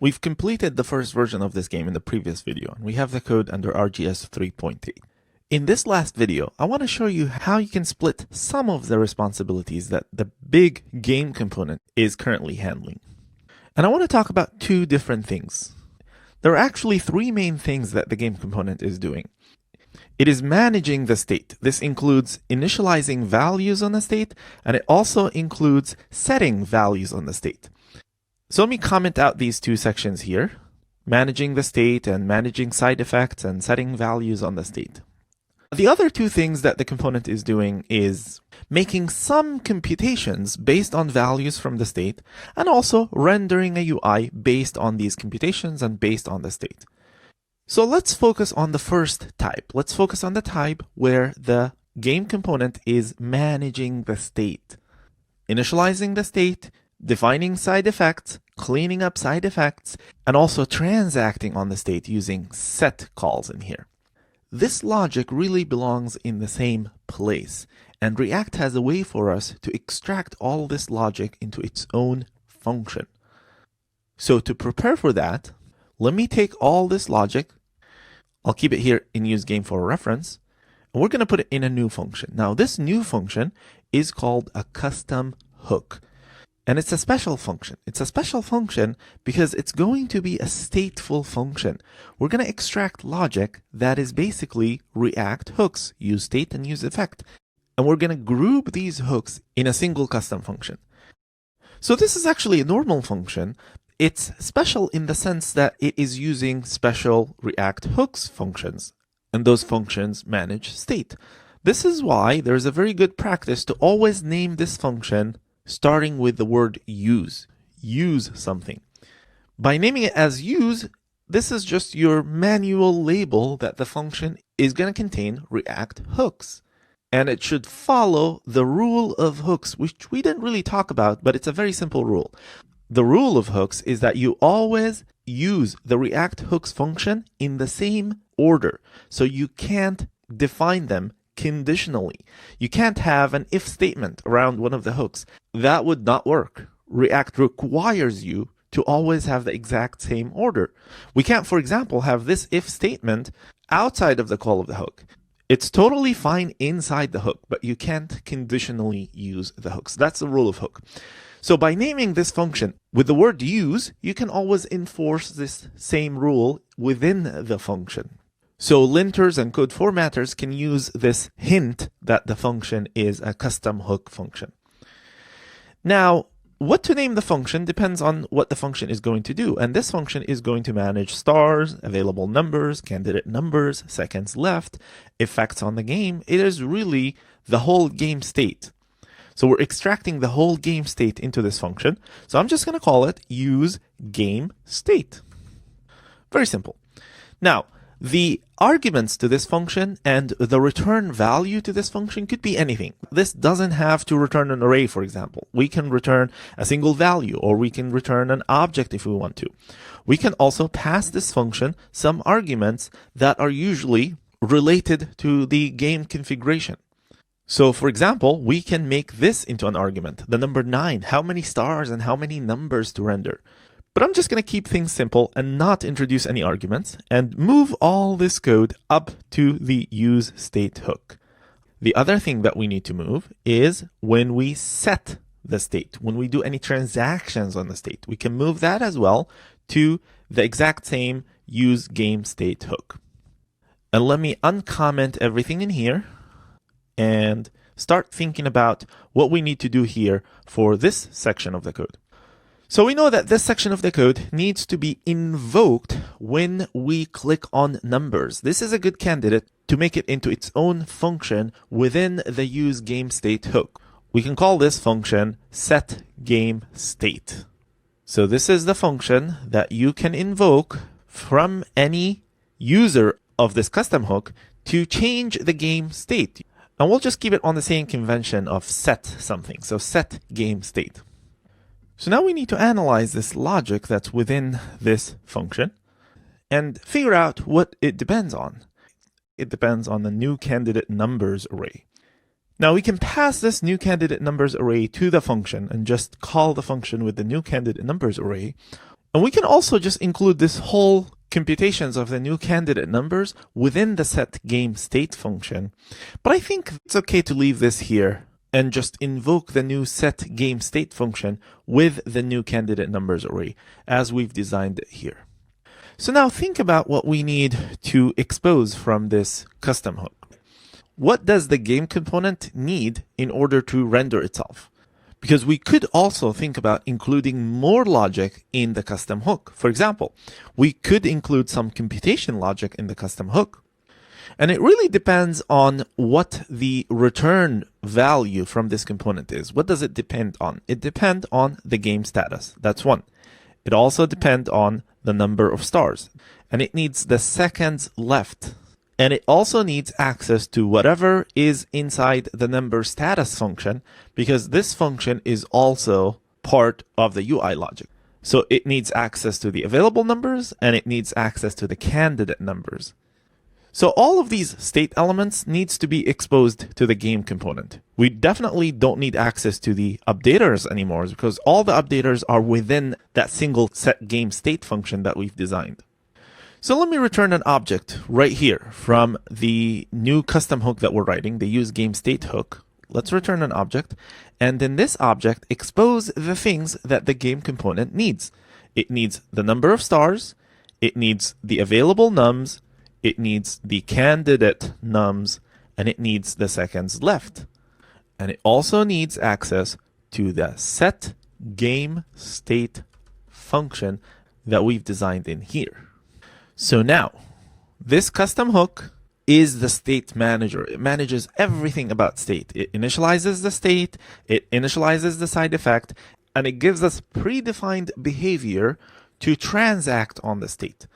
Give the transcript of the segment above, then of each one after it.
We've completed the first version of this game in the previous video, and we have the code under RGS 3.8. In this last video, I want to show you how you can split some of the responsibilities that the big game component is currently handling. And I want to talk about two different things. There are actually three main things that the game component is doing. It is managing the state. This includes initializing values on the state, and it also includes setting values on the state. So let me comment out these two sections here, managing the state and managing side effects and setting values on the state. The other two things that the component is doing is making some computations based on values from the state and also rendering a UI based on these computations and based on the state. So let's focus on the first type. Let's focus on the type where the game component is managing the state, initializing the state, defining side effects, cleaning up side effects, and also transacting on the state using set calls in here. This logic really belongs in the same place, and React has a way for us to extract all this logic into its own function. So to prepare for that, let me take all this logic, I'll keep it here in useGame for reference, and we're going to put it in a new function. Now this new function is called a custom hook. And it's a special function. It's a special function because it's going to be a stateful function. We're going to extract logic that is basically React hooks, use state and use effect. And we're going to group these hooks in a single custom function. So this is actually a normal function. It's special in the sense that it is using special React hooks functions. And those functions manage state. This is why there's a very good practice to always name this function starting with the word use. Use something. By naming it as use, this is just your manual label that the function is going to contain React hooks. And it should follow the rule of hooks, which we didn't really talk about, but it's a very simple rule. The rule of hooks is that you always use the React hooks function in the same order. So you can't define them conditionally. You can't have an if statement around one of the hooks. That would not work. React requires you to always have the exact same order. We can't, for example, have this if statement outside of the call of the hook. It's totally fine inside the hook, but you can't conditionally use the hooks. That's the rule of hook. So by naming this function with the word use, you can always enforce this same rule within the function. So linters and code formatters can use this hint that the function is a custom hook function. Now, what to name the function depends on what the function is going to do. And this function is going to manage stars, available numbers, candidate numbers, seconds left, effects on the game. It is really the whole game state. So we're extracting the whole game state into this function. So I'm just going to call it use game state. Very simple. Now, the arguments to this function and the return value to this function could be anything. This doesn't have to return an array, for example. We can return a single value, or we can return an object if we want to. We can also pass this function some arguments that are usually related to the game configuration. So for example, we can make this into an argument, the number 9, how many stars and how many numbers to render. But I'm just going to keep things simple and not introduce any arguments and move all this code up to the use state hook. The other thing that we need to move is when we set the state, when we do any transactions on the state, we can move that as well to the exact same use game state hook. And let me uncomment everything in here and start thinking about what we need to do here for this section of the code. So we know that this section of the code needs to be invoked when we click on numbers. This is a good candidate to make it into its own function within the use game state hook. We can call this function set game state. So this is the function that you can invoke from any user of this custom hook to change the game state. And we'll just keep it on the same convention of set something. So set game state. So now we need to analyze this logic that's within this function and figure out what it depends on. It depends on the new candidate numbers array. Now we can pass this new candidate numbers array to the function and just call the function with the new candidate numbers array, And we can also just include this whole computations of the new candidate numbers within the setGameState function. But I think it's okay to leave this here and just invoke the new setGameState function with the new candidate numbers array as we've designed it here. So now think about what we need to expose from this custom hook. What does the game component need in order to render itself? Because we could also think about including more logic in the custom hook. For example, we could include some computation logic in the custom hook. And it really depends on what the return value from this component is. What does it depend on? It depends on the game status. That's one. It also depends on the number of stars. And it needs the seconds left. And it also needs access to whatever is inside the number status function, because this function is also part of the UI logic. So it needs access to the available numbers and it needs access to the candidate numbers. So all of these state elements needs to be exposed to the game component. We definitely don't need access to the updaters anymore because all the updaters are within that single setGameState function that we've designed. So let me return an object right here from the new custom hook that we're writing, the useGameState hook. Let's return an object, and in this object, expose the things that the game component needs. It needs the number of stars, it needs the available nums, it needs the candidate nums, and it needs the seconds left. And it also needs access to the setGameState function that we've designed in here. So now, this custom hook is the state manager. It manages everything about state. It initializes the state, it initializes the side effect, and it gives us predefined behavior to transact on the state.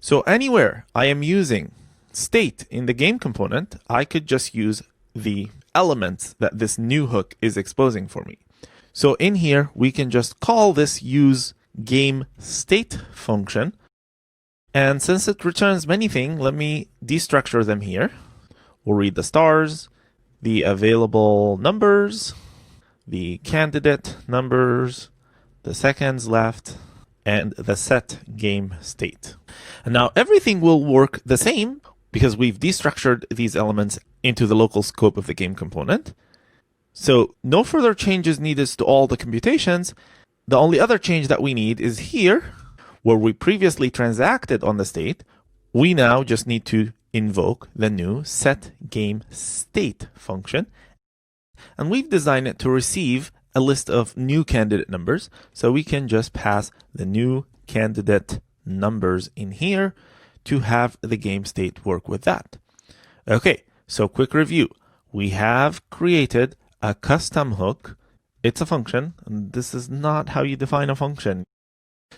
So anywhere I am using state in the game component, I could just use the elements that this new hook is exposing for me. So in here, we can just call this useGameState function. And since it returns many things, let me destructure them here. We'll read the stars, the available numbers, the candidate numbers, the seconds left, and the setGameState. And now everything will work the same because we've destructured these elements into the local scope of the game component. So no further changes needed to all the computations. The only other change that we need is here, where we previously transacted on the state. We now just need to invoke the new setGameState function. And we've designed it to receive a list of new candidate numbers. So we can just pass the new candidate numbers in here to have the game state work with that. Okay, so quick review. We have created a custom hook. It's a function, and this is not how you define a function.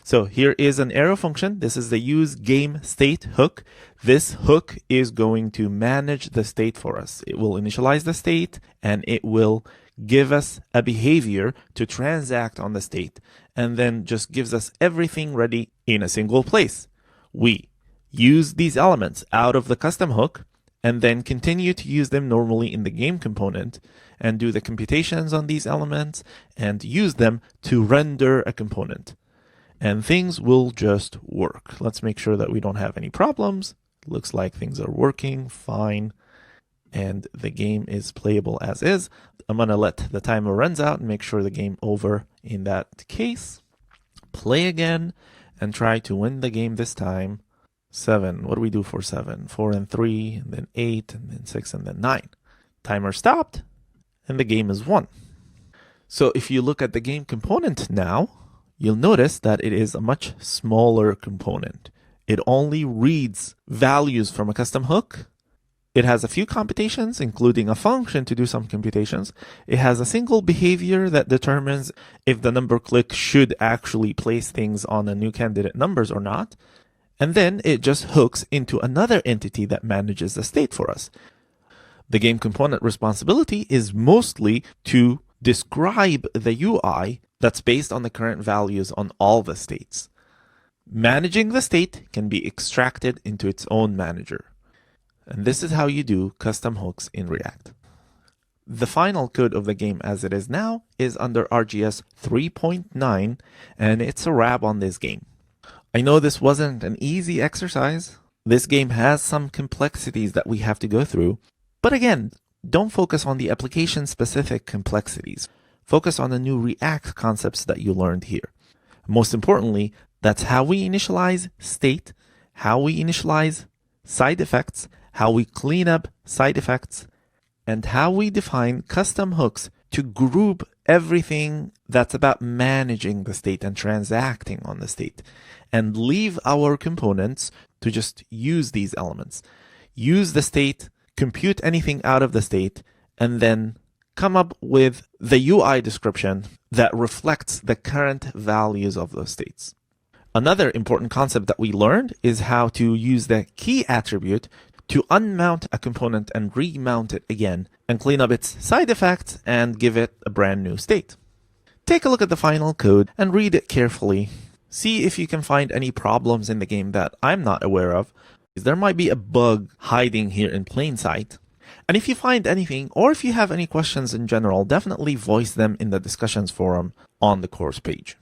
So here is an arrow function. This is the useGameState hook. This hook is going to manage the state for us. It will initialize the state and it will give us a behavior to transact on the state, and then just gives us everything ready in a single place. We use these elements out of the custom hook and then continue to use them normally in the game component and do the computations on these elements and use them to render a component. And things will just work. Let's make sure that we don't have any problems. Looks like things are working fine and the game is playable as is. I'm going to let the timer runs out and make sure the game over in that case. Play again and try to win the game this time. 7. What do we do for 7? 4 and 3, and then 8, and then 6, and then 9. Timer stopped and the game is won. So if you look at the game component now, you'll notice that it is a much smaller component. It only reads values from a custom hook. It has a few computations, including a function to do some computations. It has a single behavior that determines if the number click should actually place things on the new candidate numbers or not. And then it just hooks into another entity that manages the state for us. The game component responsibility is mostly to describe the UI that's based on the current values on all the states. Managing the state can be extracted into its own manager. And this is how you do custom hooks in React. The final code of the game as it is now is under RGS 3.9, and it's a wrap on this game. I know this wasn't an easy exercise. This game has some complexities that we have to go through. But again, don't focus on the application-specific complexities. Focus on the new React concepts that you learned here. Most importantly, that's how we initialize state, how we initialize side effects, how we clean up side effects, and how we define custom hooks to group everything that's about managing the state and transacting on the state, and leave our components to just use these elements. Use the state, compute anything out of the state, and then come up with the UI description that reflects the current values of those states. Another important concept that we learned is how to use the key attribute to unmount a component and remount it again and clean up its side effects and give it a brand new state. Take a look at the final code and read it carefully. See if you can find any problems in the game that I'm not aware of. There might be a bug hiding here in plain sight. And if you find anything, or if you have any questions in general, definitely voice them in the discussions forum on the course page.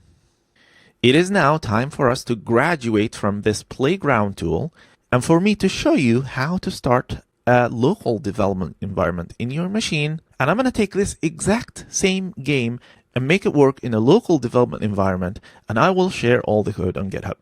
It is now time for us to graduate from this playground tool and for me to show you how to start a local development environment in your machine. And I'm going to take this exact same game and make it work in a local development environment, and I will share all the code on GitHub.